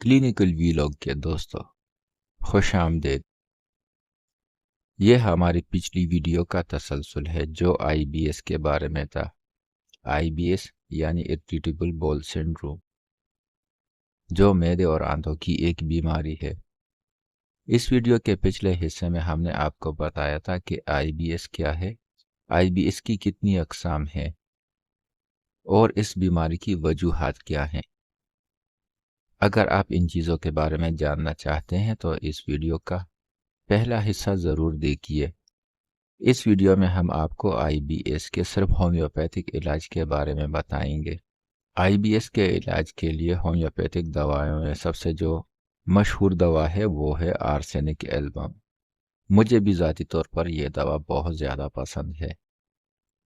Clinical vlog کے دوستو خوش آمدید۔ یہ ہماری پچھلی ویڈیو کا تسلسل ہے جو آئی بی ایس کے بارے میں تھا۔ آئی بی ایس یعنی اریٹیبل بول سنڈروم، جو معدے اور آنتوں کی ایک بیماری ہے۔ اس ویڈیو کے پچھلے حصے میں ہم نے آپ کو بتایا تھا کہ آئی بی ایس کیا ہے، آئی بی ایس کی کتنی اقسام ہیں اور اس بیماری کی وجوہات کیا ہیں۔ اگر آپ ان چیزوں کے بارے میں جاننا چاہتے ہیں تو اس ویڈیو کا پہلا حصہ ضرور دیکھیے۔ اس ویڈیو میں ہم آپ کو آئی بی ایس کے صرف ہومیوپیتھک علاج کے بارے میں بتائیں گے۔ آئی بی ایس کے علاج کے لیے ہومیوپیتھک دوائیوں میں سب سے جو مشہور دوا ہے وہ ہے آرسینک ایلبم۔ مجھے بھی ذاتی طور پر یہ دوا بہت زیادہ پسند ہے۔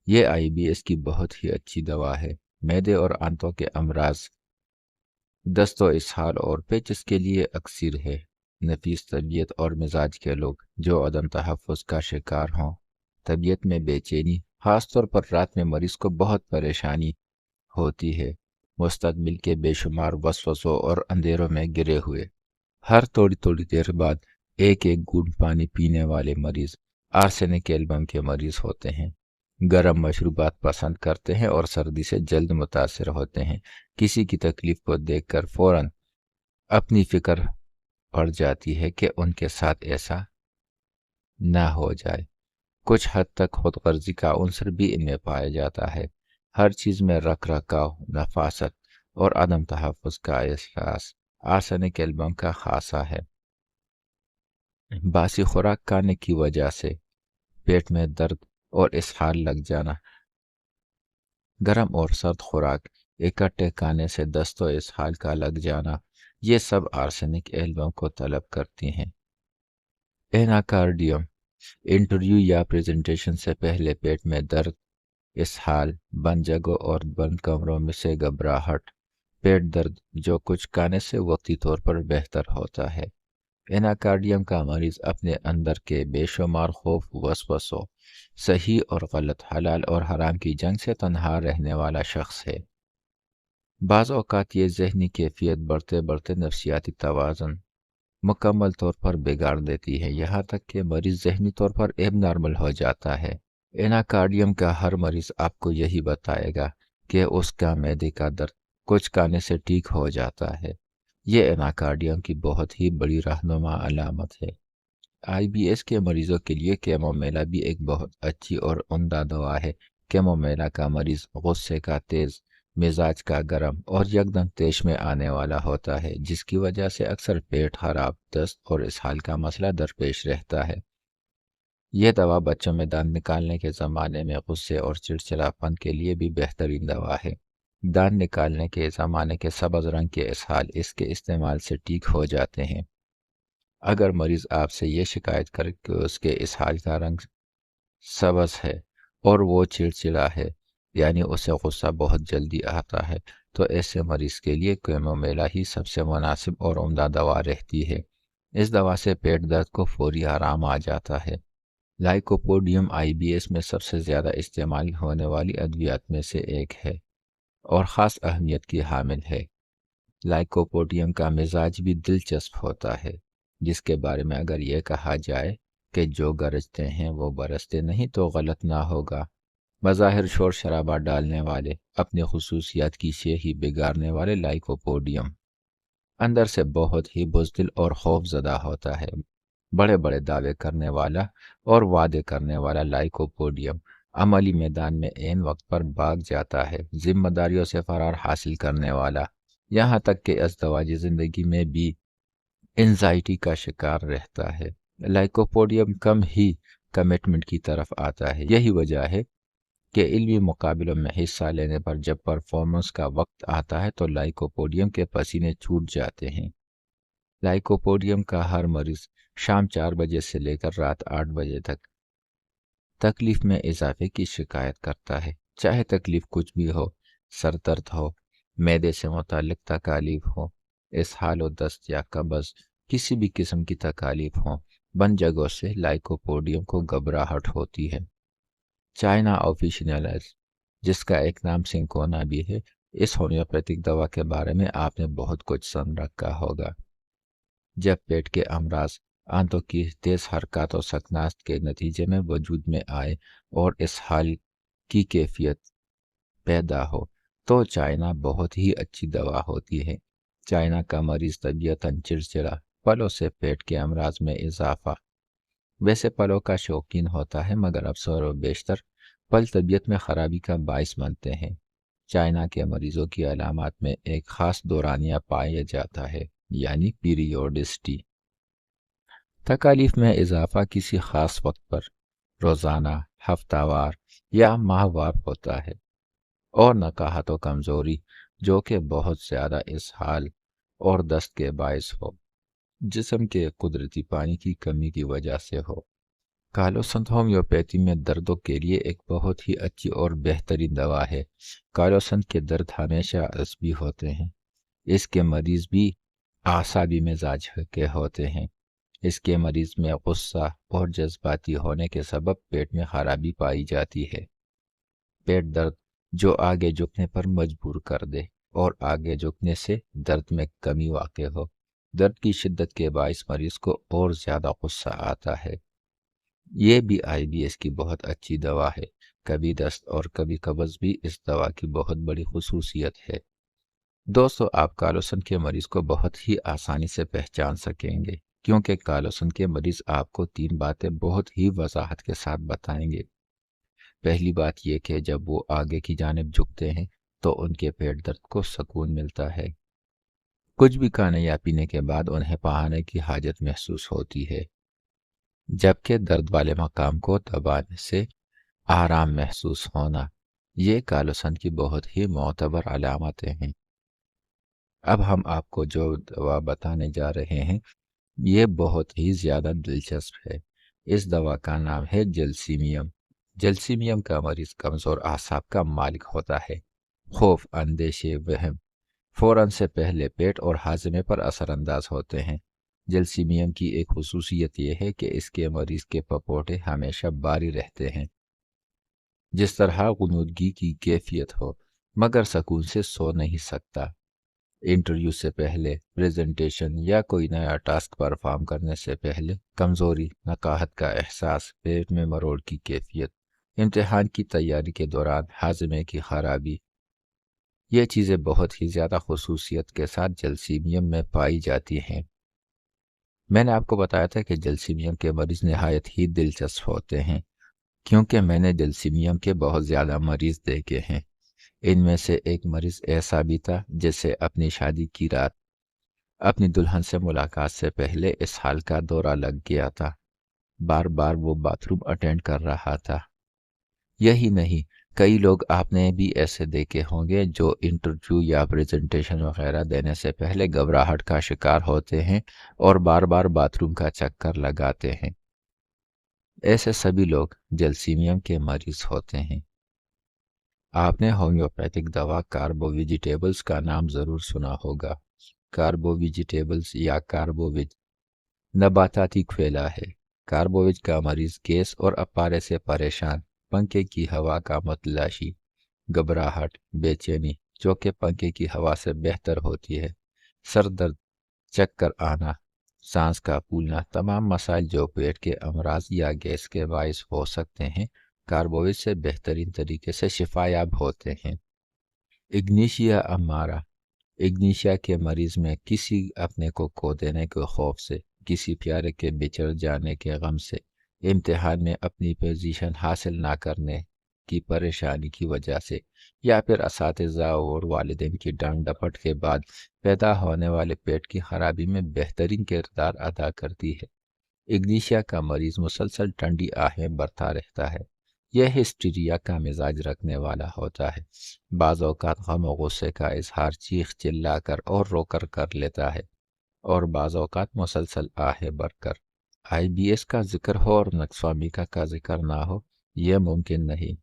یہ آئی بی ایس کی بہت ہی اچھی دوا ہے۔ معدے اور آنتوں کے امراض، دست و اسہال اور پیچس کے لیے اکثر ہے۔ نفیس طبیعت اور مزاج کے لوگ جو عدم تحفظ کا شکار ہوں، طبیعت میں بے چینی، خاص طور پر رات میں مریض کو بہت پریشانی ہوتی ہے، مستقبل کے بے شمار وسوسوں اور اندھیروں میں گرے ہوئے، ہر تھوڑی دیر بعد ایک گھونٹ پانی پینے والے مریض آرسینک ایلبم کے مریض ہوتے ہیں۔ گرم مشروبات پسند کرتے ہیں اور سردی سے جلد متاثر ہوتے ہیں۔ کسی کی تکلیف کو دیکھ کر فوراً اپنی فکر پڑ جاتی ہے کہ ان کے ساتھ ایسا نہ ہو جائے۔ کچھ حد تک خود غرضی کا عنصر بھی ان میں پایا جاتا ہے۔ ہر چیز میں رکھ رکھاؤ، نفاست اور عدم تحفظ کا احساس آرسینک ایلبم کا خاصہ ہے۔ باسی خوراک کھانے کی وجہ سے پیٹ میں درد اور اسہال لگ جانا، گرم اور سرد خوراک اکٹھے کھانے سے دست و اسہال کا لگ جانا، یہ سب آرسینک ایلبم کو طلب کرتی ہیں۔ ایناکارڈیم، انٹرویو یا پریزنٹیشن سے پہلے پیٹ میں درد، اسہال، بند جگہوں اور بند کمروں میں سے گھبراہٹ، پیٹ درد جو کچھ کھانے سے وقتی طور پر بہتر ہوتا ہے۔ ایناکارڈیم کا مریض اپنے اندر کے بے شمار خوف، وسوسوں، صحیح اور غلط، حلال اور حرام کی جنگ سے تنہا رہنے والا شخص ہے۔ بعض اوقات یہ ذہنی کیفیت بڑھتے نفسیاتی توازن مکمل طور پر بگاڑ دیتی ہے، یہاں تک کہ مریض ذہنی طور پر ایب نارمل ہو جاتا ہے۔ ایناکارڈیم کا ہر مریض آپ کو یہی بتائے گا کہ اس کا معدے کا درد کچھ کھانے سے ٹھیک ہو جاتا ہے۔ یہ ایناکارڈیم کی بہت ہی بڑی رہنما علامت ہے۔ آئی بی ایس کے مریضوں کے لیے کیمومیلا بھی ایک بہت اچھی اور عمدہ دوا ہے۔ کیمومیلا کا مریض غصے کا تیز، مزاج کا گرم اور یکدم تیش میں آنے والا ہوتا ہے، جس کی وجہ سے اکثر پیٹ خراب، دست اور اسہال کا مسئلہ درپیش رہتا ہے۔ یہ دوا بچوں میں دانت نکالنے کے زمانے میں غصے اور چڑچڑاپن کے لیے بھی بہترین دوا ہے۔ دانت نکالنے کے زمانے کے سبز رنگ کے اسہال اس کے استعمال سے ٹھیک ہو جاتے ہیں۔ اگر مریض آپ سے یہ شکایت کرے کہ اس کے اسہال کا رنگ سبز ہے اور وہ چڑچڑا ہے، یعنی اسے غصہ بہت جلدی آتا ہے، تو ایسے مریض کے لیے کیمومیلا ہی سب سے مناسب اور عمدہ دوا رہتی ہے۔ اس دوا سے پیٹ درد کو فوری آرام آ جاتا ہے۔ لائکوپوڈیم آئی بی ایس میں سب سے زیادہ استعمال ہونے والی ادویات میں سے ایک ہے اور خاص اہمیت کی حامل ہے۔ لائکوپوڈیم کا مزاج بھی دلچسپ ہوتا ہے، جس کے بارے میں اگر یہ کہا جائے کہ جو گرجتے ہیں وہ برستے نہیں تو غلط نہ ہوگا۔ بظاہر شور شرابہ ڈالنے والے، اپنی خصوصیات کی شے ہی بگاڑنے والے لائکوپوڈیم اندر سے بہت ہی بزدل اور خوف زدہ ہوتا ہے۔ بڑے دعوے کرنے والا اور وعدے کرنے والا لائکوپوڈیم عملی میدان میں عین وقت پر بھاگ جاتا ہے، ذمہ داریوں سے فرار حاصل کرنے والا، یہاں تک کہ ازدواجی زندگی میں بھی انزائٹی کا شکار رہتا ہے۔ لائکوپوڈیم کم ہی کمٹمنٹ کی طرف آتا ہے۔ یہی وجہ ہے کہ علمی مقابلوں میں حصہ لینے پر جب پرفارمنس کا وقت آتا ہے تو لائکوپوڈیم کے پسینے چھوٹ جاتے ہیں۔ لائکوپوڈیم کا ہر مریض شام 4 بجے سے لے کر رات 8 بجے تک تکلیف میں اضافے کی شکایت کرتا ہے، چاہے تکلیف کچھ بھی ہو، سر درد ہو، معدے سے متعلق تکالیف ہو، اسہال و دست یا قبض، کسی بھی قسم کی تکالیف ہوں، بند جگہوں سے لائکوپوڈیم کو گھبراہٹ ہوتی ہے۔ چائنا آفیشینلز، جس کا ایک نام سنکونا بھی ہے، اس ہومیوپیتھک دوا کے بارے میں آپ نے بہت کچھ سن رکھا ہوگا۔ جب پیٹ کے امراض آنتوں کی تیز حرکات اور سکناست کے نتیجے میں وجود میں آئے اور اس حال کی کیفیت پیدا ہو تو چائنا بہت ہی اچھی دوا ہوتی ہے۔ چائنا کا مریض طبیعتاً چڑچڑا، پھلوں سے پیٹ کے امراض میں اضافہ۔ ویسے پھلوں کا شوقین ہوتا ہے مگر اکثر و بیشتر پھل طبیعت میں خرابی کا باعث بنتے ہیں۔ چائنا کے مریضوں کی علامات میں ایک خاص دورانیہ پایا جاتا ہے، یعنی پیریوڈسٹی۔ تکالیف میں اضافہ کسی خاص وقت پر، روزانہ، ہفتہ وار یا ماہ وار ہوتا ہے، اور نقاہت و کمزوری جو کہ بہت زیادہ اسہال اور دست کے باعث ہو، جسم کے قدرتی پانی کی کمی کی وجہ سے ہو۔ کالوسنت ہومیوپیتھی میں دردوں کے لیے ایک بہت ہی اچھی اور بہترین دوا ہے۔ کالوسنت کے درد ہمیشہ عصبی ہوتے ہیں۔ اس کے مریض بھی اعصابی مزاج کے ہوتے ہیں۔ اس کے مریض میں غصہ اور جذباتی ہونے کے سبب پیٹ میں خرابی پائی جاتی ہے۔ پیٹ درد جو آگے جھکنے پر مجبور کر دے اور آگے جھکنے سے درد میں کمی واقع ہو۔ درد کی شدت کے باعث مریض کو اور زیادہ غصہ آتا ہے۔ یہ بھی IBS کی بہت اچھی دوا ہے۔ کبھی دست اور کبھی قبض بھی اس دوا کی بہت بڑی خصوصیت ہے۔ دوستو، آپ کالوسن کے مریض کو بہت ہی آسانی سے پہچان سکیں گے، کیونکہ کالوسن کے مریض آپ کو 3 باتیں بہت ہی وضاحت کے ساتھ بتائیں گے۔ پہلی بات یہ کہ جب وہ آگے کی جانب جھکتے ہیں تو ان کے پیٹ درد کو سکون ملتا ہے۔ کچھ بھی کھانے یا پینے کے بعد انہیں بہانے کی حاجت محسوس ہوتی ہے، جبکہ درد والے مقام کو دبانے سے آرام محسوس ہونا، یہ کالوسن کی بہت ہی معتبر علامتیں ہیں۔ اب ہم آپ کو جو دوا بتانے جا رہے ہیں یہ بہت ہی زیادہ دلچسپ ہے۔ اس دوا کا نام ہے جلسیمیم۔ جلسیمیم کا مریض کمزور اعصاب کا مالک ہوتا ہے۔ خوف، اندیشے، وہم فوراً سے پہلے پیٹ اور ہاضمے پر اثر انداز ہوتے ہیں۔ جلسیمیم کی ایک خصوصیت یہ ہے کہ اس کے مریض کے پپوٹے ہمیشہ باری رہتے ہیں، جس طرح غنودگی کی کیفیت ہو، مگر سکون سے سو نہیں سکتا۔ انٹرویو سے پہلے، پریزنٹیشن یا کوئی نیا ٹاسک پرفارم کرنے سے پہلے کمزوری، نقاہت کا احساس، پیٹ میں مروڑ کی کیفیت، امتحان کی تیاری کے دوران ہاضمے کی خرابی، یہ چیزیں بہت ہی زیادہ خصوصیت کے ساتھ جلسیمیم میں پائی جاتی ہیں۔ میں نے آپ کو بتایا تھا کہ جلسیمیم کے مریض نہایت ہی دلچسپ ہوتے ہیں، کیونکہ میں نے جلسیمیم کے بہت زیادہ مریض دیکھے ہیں۔ ان میں سے ایک مریض ایسا بھی تھا جسے اپنی شادی کی رات اپنی دلہن سے ملاقات سے پہلے اس حال کا دورہ لگ گیا تھا۔ بار بار وہ باتھ روم اٹینڈ کر رہا تھا۔ یہی نہیں، کئی لوگ آپ نے بھی ایسے دیکھے ہوں گے جو انٹرویو یا پریزنٹیشن وغیرہ دینے سے پہلے گھبراہٹ کا شکار ہوتے ہیں اور بار بار باتھ روم کا چکر لگاتے ہیں۔ ایسے سبھی لوگ جلسیمیم کے مریض ہوتے ہیں۔ آپ نے ہومیوپیتھک دوا کاربو ویجیٹیبلز کا نام ضرور سنا ہوگا۔ کاربو ویجیٹیبلز یا کاربوویج نباتاتی کھویلا ہے۔ کاربوویج کا مریض گیس اور اپارے سے پریشان، پنکھے کی ہوا کا متلاشی، گھبراہٹ، بے چینی جو کہ پنکھے کی ہوا سے بہتر ہوتی ہے، سر درد، چکر آنا، سانس کا پھولنا، تمام مسائل جو پیٹ کے امراض یا گیس کے باعث ہو سکتے ہیں، کاربوویج سے بہترین طریقے سے شفا یاب ہوتے ہیں۔ اگنیشیا امارا، اگنیشیا کے مریض میں کسی اپنے کو کھو دینے کے خوف سے، کسی پیارے کے بچھڑ جانے کے غم سے، امتحان میں اپنی پوزیشن حاصل نہ کرنے کی پریشانی کی وجہ سے، یا پھر اساتذہ اور والدین کی ڈانٹ ڈپٹ کے بعد پیدا ہونے والے پیٹ کی خرابی میں بہترین کردار ادا کرتی ہے۔ اگنیشیا کا مریض مسلسل ٹھنڈی آہیں بھرتا رہتا ہے۔ یہ ہسٹیریا کا مزاج رکھنے والا ہوتا ہے۔ بعض اوقات غم و غصے کا اظہار چیخ چلا کر اور رو کر لیتا ہے، اور بعض اوقات مسلسل آہیں بھر کر۔ IBS کا ذکر ہو اور نکسوامیکا کا ذکر نہ ہو، یہ ممکن نہیں۔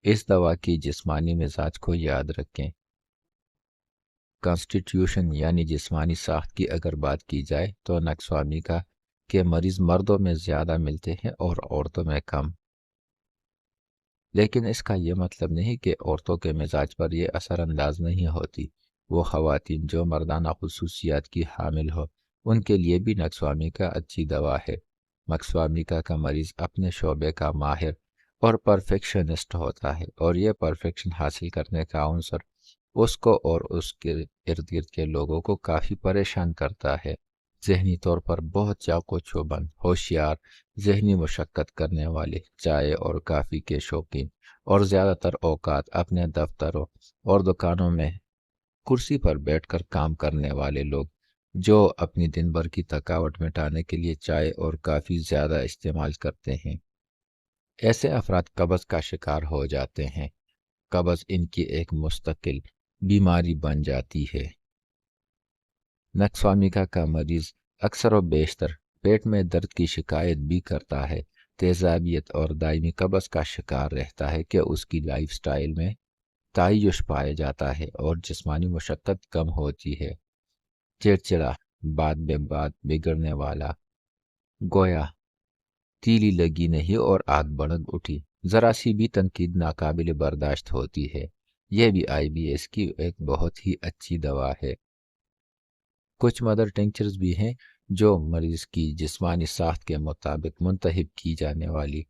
اس دوا کی جسمانی مزاج کو یاد رکھیں۔ کانسٹیٹیوشن یعنی جسمانی ساخت کی اگر بات کی جائے تو نکسوامیکا کے مریض مردوں میں زیادہ ملتے ہیں اور عورتوں میں کم۔ لیکن اس کا یہ مطلب نہیں کہ عورتوں کے مزاج پر یہ اثر انداز نہیں ہوتی۔ وہ خواتین جو مردانہ خصوصیات کی حامل ہو، ان کے لیے بھی نکسوامی کا اچھی دوا ہے۔ نکسوامی کا مریض اپنے شعبے کا ماہر اور پرفیکشنسٹ ہوتا ہے، اور یہ پرفیکشن حاصل کرنے کا عنصر اس کو اور اس کے ارد گرد کے لوگوں کو کافی پریشان کرتا ہے۔ ذہنی طور پر بہت چاق و چوبند، ہوشیار، ذہنی مشقت کرنے والے، چائے اور کافی کے شوقین، اور زیادہ تر اوقات اپنے دفتروں اور دکانوں میں کرسی پر بیٹھ کر کام کرنے والے لوگ، جو اپنی دن بھر کی تھکاوٹ مٹانے کے لیے چائے اور کافی زیادہ استعمال کرتے ہیں، ایسے افراد قبض کا شکار ہو جاتے ہیں۔ قبض ان کی ایک مستقل بیماری بن جاتی ہے۔ نکسوامیکا کا مریض اکثر و بیشتر پیٹ میں درد کی شکایت بھی کرتا ہے، تیزابیت اور دائمی قبض کا شکار رہتا ہے کہ اس کی لائف سٹائل میں تعیش پایا جاتا ہے اور جسمانی مشقت کم ہوتی ہے۔ چڑچڑا، بات بے بات بگڑنے والا، گویا تیلی لگی نہیں اور آگ بڑک اٹھی، ذرا سی بھی تنقید ناقابل برداشت ہوتی ہے۔ یہ بھی IBS کی ایک بہت ہی اچھی دوا ہے۔ کچھ مدر ٹنکچرز بھی ہیں جو مریض کی جسمانی ساخت کے مطابق منتخب کی جانے والی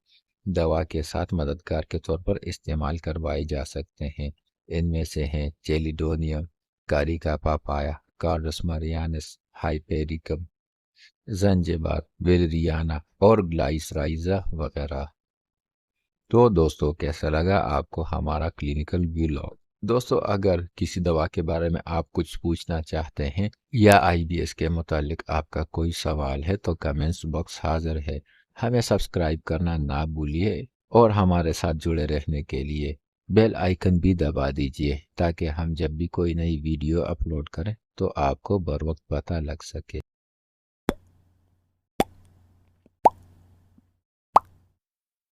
دوا کے ساتھ مددگار کے طور پر استعمال کروائے جا سکتے ہیں۔ ان میں سے ہیں چیلیڈونیم، کاریکا پاپایا، کارڈس ماریانس، ہائپیریکم، زنجبار، ویلریانا اور گلائسرائزا وغیرہ۔ تو دوستو، کیسا لگا آپ کو ہمارا کلینیکل ویلاگ؟ دوستو، اگر کسی دوا کے بارے میں آپ کچھ پوچھنا چاہتے ہیں یا IBS کے متعلق آپ کا کوئی سوال ہے تو کمنٹس باکس حاضر ہے۔ ہمیں سبسکرائب کرنا نہ بھولیے اور ہمارے ساتھ جڑے رہنے کے لیے بیل آئیکن بھی دبا دیجیے تاکہ ہم جب بھی کوئی نئی ویڈیو اپلوڈ کریں تو آپ کو بر وقت پتہ لگ سکے۔